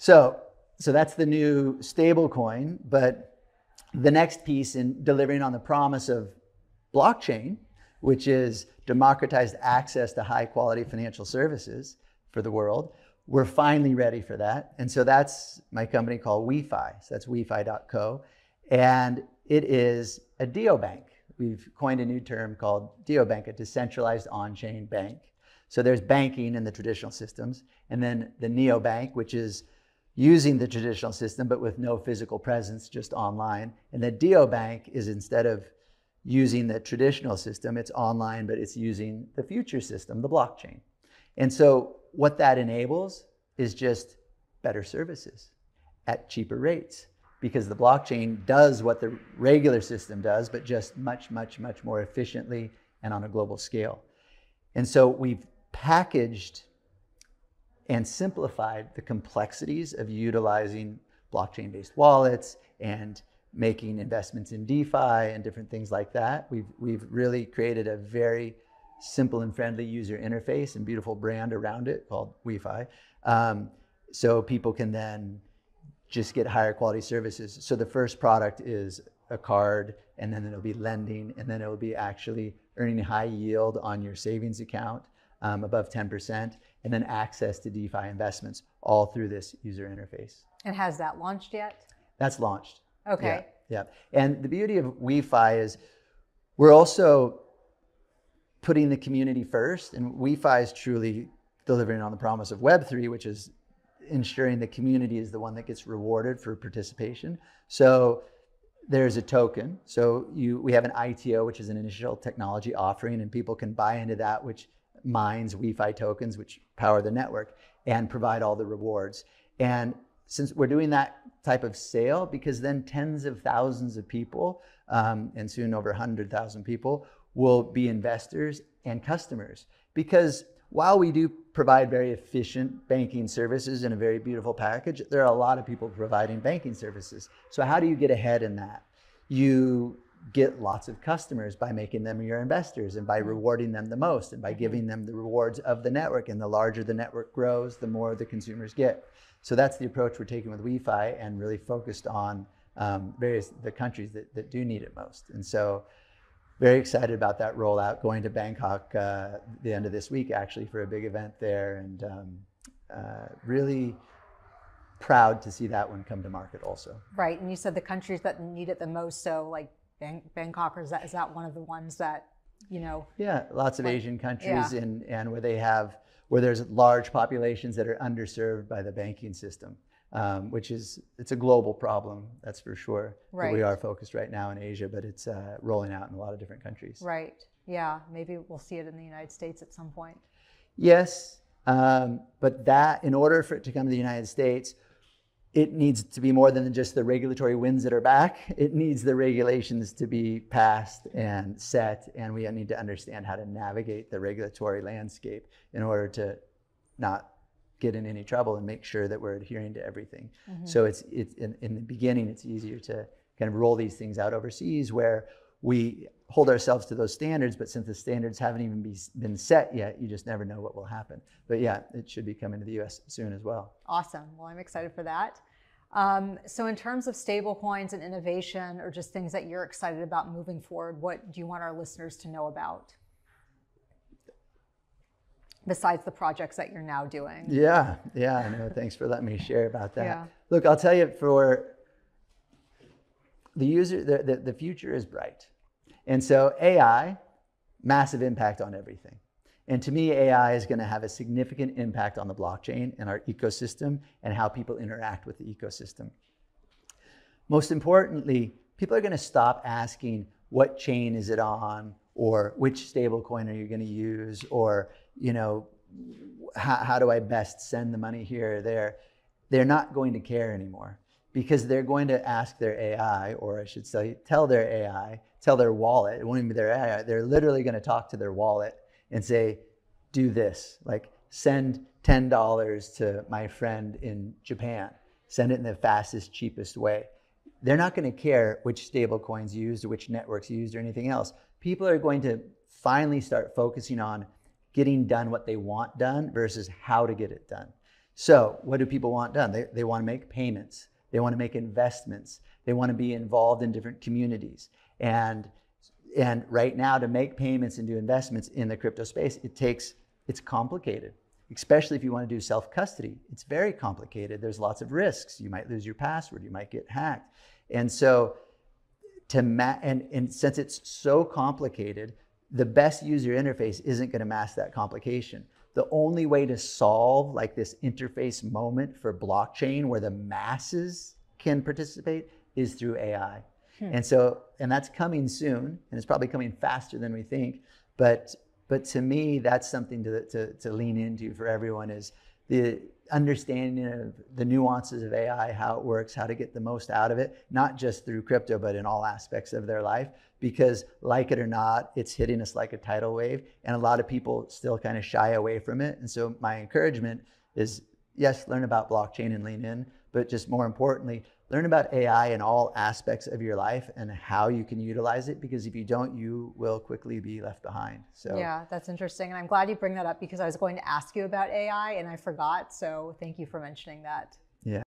So that's the new stable coin. But the next piece in delivering on the promise of blockchain, which is democratized access to high quality financial services for the world, we're finally ready for that. And so that's my company called WeFi. So that's wefi.co. And it is a Deobank. We've coined a new term called Deobank, a decentralized on-chain bank. So there's banking in the traditional systems, and then the neobank, which is using the traditional system, but with no physical presence, just online. And the Deobank is, instead of using the traditional system, it's online, but it's using the future system, the blockchain. And so what that enables is just better services at cheaper rates, because the blockchain does what the regular system does, but just much, much, much more efficiently and on a global scale. And so we've packaged and simplified the complexities of utilizing blockchain-based wallets and making investments in DeFi and different things like that. We've really created a very simple and friendly user interface and beautiful brand around it called WeFi. So people can then just get higher quality services. So the first product is a card, and then it'll be lending, and then it'll be actually earning high yield on your savings account, above 10%, and then access to DeFi investments, all through this user interface. And has that launched yet? That's launched. Okay. Yeah. And the beauty of WeFi is we're also putting the community first, and WeFi is truly delivering on the promise of Web3, which is ensuring the community is the one that gets rewarded for participation. So there's a token. So we have an ITO, which is an initial technology offering, and people can buy into that, which mines WeFi tokens, which power the network and provide all the rewards. And since we're doing that type of sale, because then tens of thousands of people, and soon over 100,000 people, will be investors and customers. Because while we do provide very efficient banking services in a very beautiful package, there are a lot of people providing banking services. So how do you get ahead in that? You get lots of customers by making them your investors and by rewarding them the most and by giving them the rewards of the network. And the larger the network grows, the more the consumers get. So that's the approach we're taking with WeFi, and really focused on the countries that do need it most. And so very excited about that rollout, going to Bangkok the end of this week, actually, for a big event there, and really proud to see that one come to market also. Right, and you said the countries that need it the most, so like Bangkok, or is that one of the ones that, you know? Yeah, lots of Asian countries, and where there's large populations that are underserved by the banking system, which it's a global problem, that's for sure. Right. We are focused right now in Asia, but it's rolling out in a lot of different countries. Right, yeah, maybe we'll see it in the United States at some point. Yes, but that, in order for it to come to the United States, it needs to be more than just the regulatory winds that are back. It needs the regulations to be passed and set, and we need to understand how to navigate the regulatory landscape in order to not get in any trouble and make sure that we're adhering to everything. Mm-hmm. So it's in the beginning, it's easier to kind of roll these things out overseas, where we hold ourselves to those standards, but since the standards haven't even been set yet, you just never know what will happen. But yeah, it should be coming to the US soon as well. Awesome. Well, I'm excited for that. So in terms of stable coins and innovation, or just things that you're excited about moving forward, what do you want our listeners to know about, besides the projects that you're now doing? Yeah, I know. Thanks for letting me share about that. Yeah. Look, I'll tell you, for the user, the future is bright. And so AI, massive impact on everything. And to me, AI is going to have a significant impact on the blockchain and our ecosystem and how people interact with the ecosystem. Most importantly, people are going to stop asking, what chain is it on, or which stablecoin are you going to use, or, you know, how do I best send the money here or there? They're not going to care anymore, because they're going to ask their AI, or I should say, tell their AI, tell their wallet. It won't even be their AI. They're literally going to talk to their wallet and say, do this, like send $10 to my friend in Japan. Send it in the fastest, cheapest way. They're not going to care which stable coins used or which networks used or anything else. People are going to finally start focusing on getting done what they want done versus how to get it done. So what do people want done? They want to make payments. They want to make investments. They want to be involved in different communities. And right now, to make payments and do investments in the crypto space, it's complicated, especially if you want to do self-custody. It's very complicated. There's lots of risks. You might lose your password. You might get hacked. And so and since it's so complicated, the best user interface isn't going to mask that complication. The only way to solve like this interface moment for blockchain where the masses can participate is through AI. And that's coming soon, and it's probably coming faster than we think. But to me, that's something to lean into for everyone, is the understanding of the nuances of AI, how it works, how to get the most out of it, not just through crypto, but in all aspects of their life. Because like it or not, it's hitting us like a tidal wave, and a lot of people still kind of shy away from it. And so my encouragement is, yes, learn about blockchain and lean in, but just more importantly, learn about AI in all aspects of your life and how you can utilize it, because if you don't, you will quickly be left behind. So yeah, that's interesting. And I'm glad you bring that up, because I was going to ask you about AI and I forgot. So thank you for mentioning that. Yeah.